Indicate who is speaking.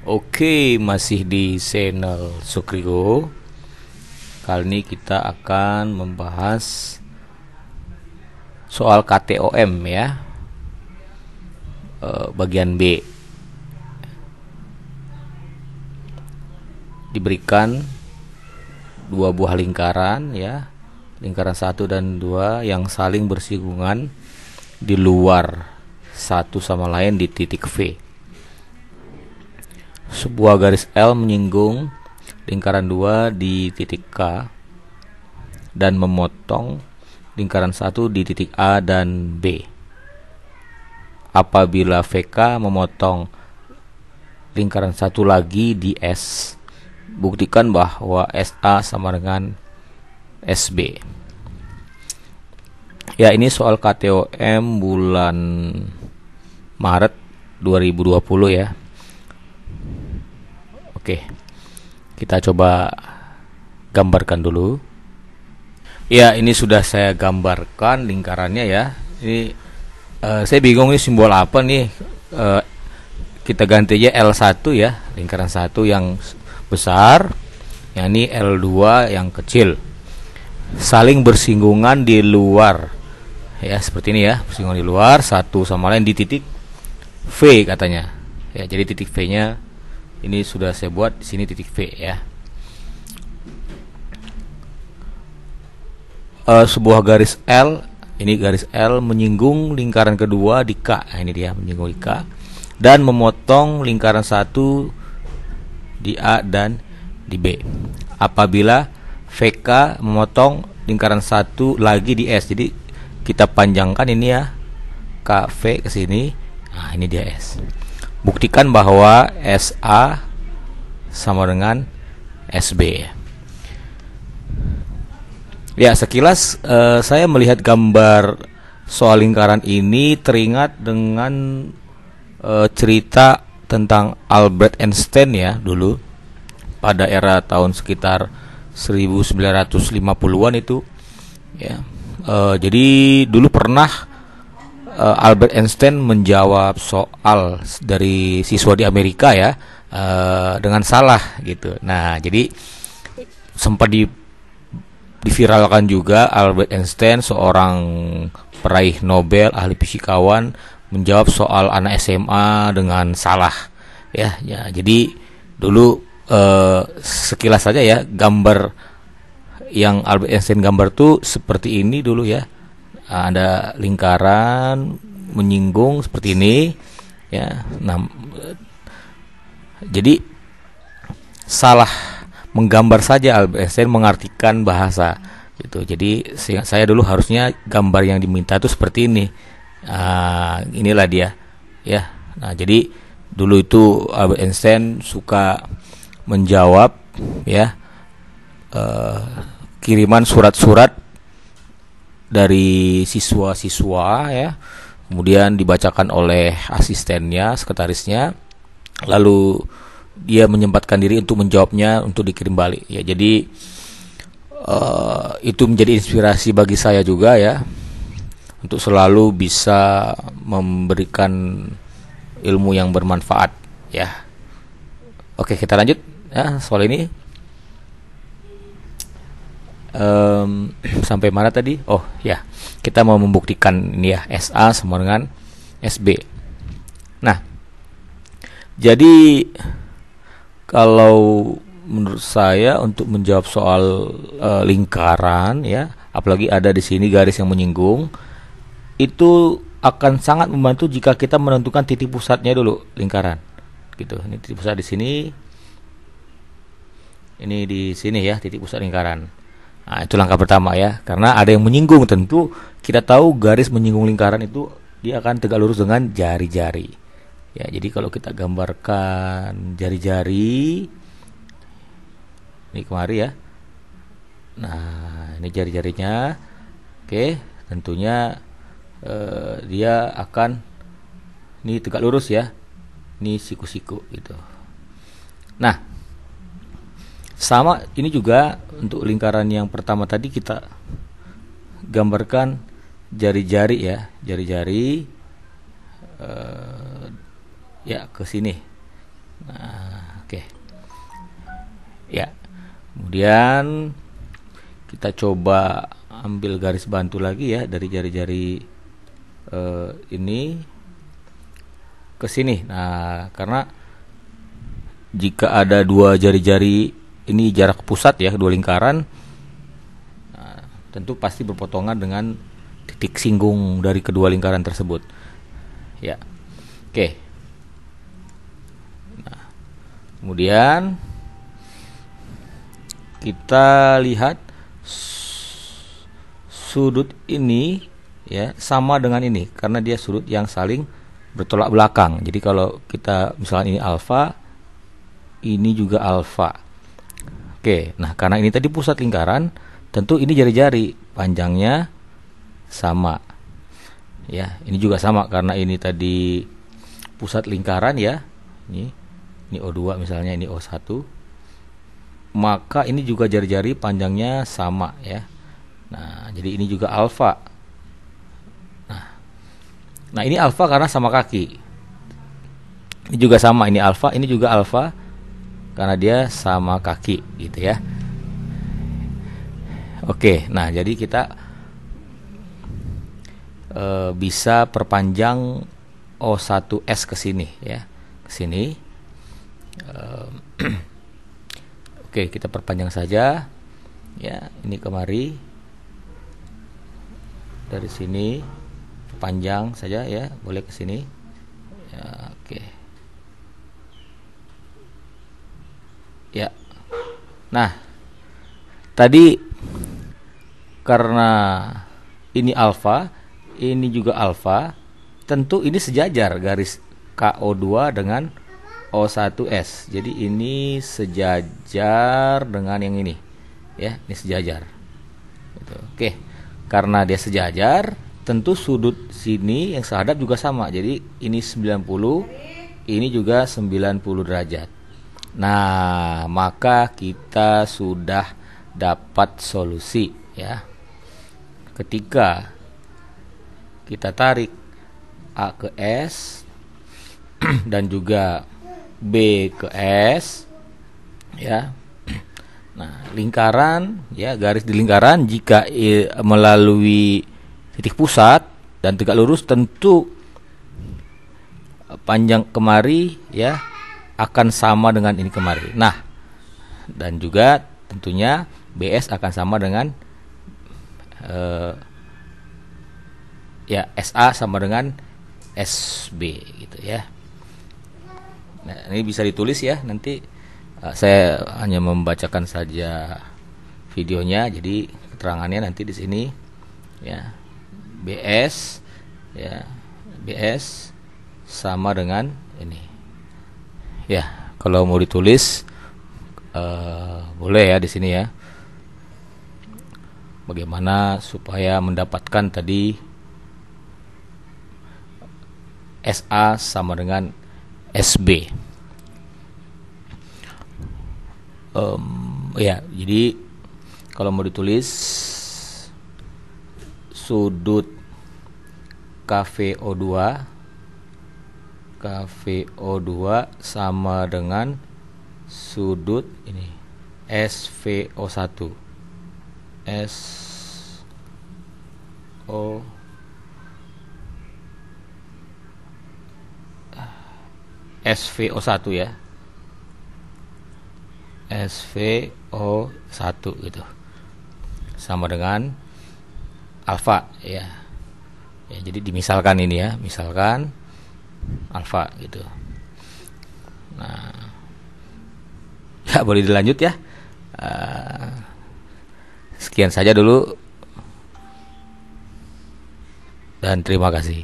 Speaker 1: Oke, masih di channel Sukrigo. Kali ini kita akan membahas soal KTOM ya, bagian B. Diberikan dua buah lingkaran ya, lingkaran 1 dan 2 yang saling bersinggungan di luar satu sama lain di titik V. Sebuah garis L menyinggung lingkaran 2 di titik K dan memotong lingkaran 1 di titik A dan B. Apabila VK memotong lingkaran 1 lagi di S, buktikan bahwa SA sama dengan SB. Ya, ini soal KTOM bulan Maret 2020 ya. Oke, kita coba gambarkan dulu. Ya, ini sudah saya gambarkan lingkarannya ya. Ini saya bingung ini simbol apa nih. Kita ganti aja L1 ya, lingkaran 1 yang besar, yang ini L2 yang kecil. Saling bersinggungan di luar. Ya, seperti ini ya, bersinggungan di luar satu sama lain di titik V katanya. Ya, jadi titik V-nya ini sudah saya buat di sini titik V ya. Sebuah garis L, ini garis L menyinggung lingkaran kedua di K. Nah, ini dia menyinggung di K dan memotong lingkaran 1 di A dan di B. Apabila VK memotong lingkaran 1 lagi di S. Jadi kita panjangkan ini ya, KV ke sini. Nah, ini dia S. Buktikan bahwa SA sama dengan SB. Ya, sekilas saya melihat gambar soal lingkaran ini teringat dengan cerita tentang Albert Einstein ya dulu pada era tahun sekitar 1950-an itu ya. Jadi dulu pernah Albert Einstein menjawab soal dari siswa di Amerika ya, dengan salah gitu. Nah, jadi sempat diviralkan juga Albert Einstein, seorang peraih Nobel, ahli fisikawan, menjawab soal anak SMA dengan salah ya. Ya, jadi dulu sekilas saja ya, gambar yang Albert Einstein gambar tuh seperti ini dulu ya. Ada lingkaran menyinggung seperti ini ya. Nah, jadi salah menggambar saja Albert Einstein mengartikan bahasa gitu. Jadi saya dulu harusnya gambar yang diminta itu seperti ini. Inilah dia ya. Nah, jadi dulu itu Albert Einstein suka menjawab ya, kiriman surat-surat dari siswa-siswa ya, kemudian dibacakan oleh asistennya, sekretarisnya, lalu dia menyempatkan diri untuk menjawabnya untuk dikirim balik ya. Jadi itu menjadi inspirasi bagi saya juga ya, untuk selalu bisa memberikan ilmu yang bermanfaat ya. Oke, kita lanjut ya soal ini. Sampai mana tadi? Oh ya, kita mau membuktikan ini ya, SA sama dengan SB. Nah, jadi kalau menurut saya untuk menjawab soal lingkaran ya, apalagi ada di sini garis yang menyinggung, itu akan sangat membantu jika kita menentukan titik pusatnya dulu lingkaran. Gitu. Ini titik pusat di sini. Ini di sini ya, titik pusat lingkaran. Nah, itu langkah pertama ya, karena ada yang menyinggung. Tentu kita tahu garis menyinggung lingkaran itu dia akan tegak lurus dengan jari-jari ya. Jadi kalau kita gambarkan jari-jari ini kemari ya. Nah, ini jari-jarinya. Oke, tentunya dia akan ini tegak lurus ya. Ini siku-siku gitu. Nah, sama ini juga untuk lingkaran yang pertama tadi, kita gambarkan jari-jari ya, jari-jari ya ke sini. Nah, Oke. Ya. Kemudian kita coba ambil garis bantu lagi ya dari jari-jari ini ke sini. Nah, karena jika ada dua jari-jari ini jarak pusat ya, kedua lingkaran, nah, tentu pasti berpotongan dengan titik singgung dari kedua lingkaran tersebut. Ya. Oke. Nah, kemudian kita lihat sudut ini ya sama dengan ini karena dia sudut yang saling bertolak belakang. Jadi kalau kita misalnya ini alfa, ini juga alfa. Oke, nah karena ini tadi pusat lingkaran, tentu ini jari-jari panjangnya sama. Ya, ini juga sama karena ini tadi pusat lingkaran ya. Ini O2 misalnya, ini O1. Maka ini juga jari-jari panjangnya sama ya. Nah, jadi ini juga alfa. Nah, ini alfa karena sama kaki. Ini juga sama, ini alfa, ini juga alfa karena dia sama kaki gitu ya. Oke, nah jadi kita bisa perpanjang O1S ke sini ya. Ke sini. Oke, kita perpanjang saja. Ya, ini kemari. Dari sini panjang saja ya, boleh ke sini ya. Oke ya. Nah tadi karena ini alfa, ini juga alfa, tentu ini sejajar garis KO2 dengan O1S. Jadi ini sejajar dengan yang ini ya, ini sejajar gitu. Oke, karena dia sejajar, tentu sudut sini yang sehadap juga sama. Jadi ini 90, ini juga 90 derajat. Nah, maka kita sudah dapat solusi ya. Ketika kita tarik A ke S dan juga B ke S ya. Nah, lingkaran ya, garis di lingkaran jika melalui titik pusat dan tegak lurus, tentu panjang kemari ya akan sama dengan ini kemari. Nah, dan juga tentunya BS akan sama dengan ya SA sama dengan SB gitu ya. Nah, ini bisa ditulis ya, nanti saya hanya membacakan saja videonya, jadi keterangannya nanti di sini ya. BS ya, BS sama dengan ini ya. Kalau mau ditulis boleh ya di sini ya, bagaimana supaya mendapatkan tadi SA sama dengan SB. Ya, jadi kalau mau ditulis sudut KVO2 sama dengan sudut ini SVO1 SVO1 ya, SVO1 gitu, sama dengan alfa ya. Ya, jadi dimisalkan ini ya, misalkan alfa gitu. Nah, ya boleh dilanjut ya. Sekian saja dulu dan terima kasih.